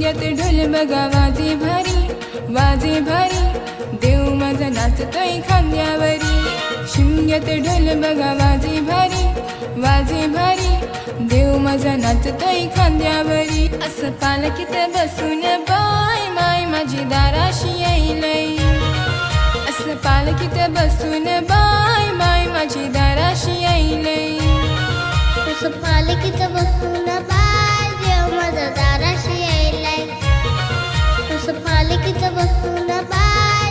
शिमग्यात ढोल बघा वाजे भारी, वाजे भारी, देव माझा नाचतोय खांद्यावरी. शिमग्यात ढोल बघा वाजे भारी, वाजे भारी, देव माझा नाचतोय खांद्यावरी. असं पालखीत बसून बाय माय माझी दाराशी येईलय. असं पालखीत बसून बाय माय माझी दाराशी येईलय. असं पालखीत बसून बाय देव माझा दाराशी यायलाय. असं पालखीत बसून बाय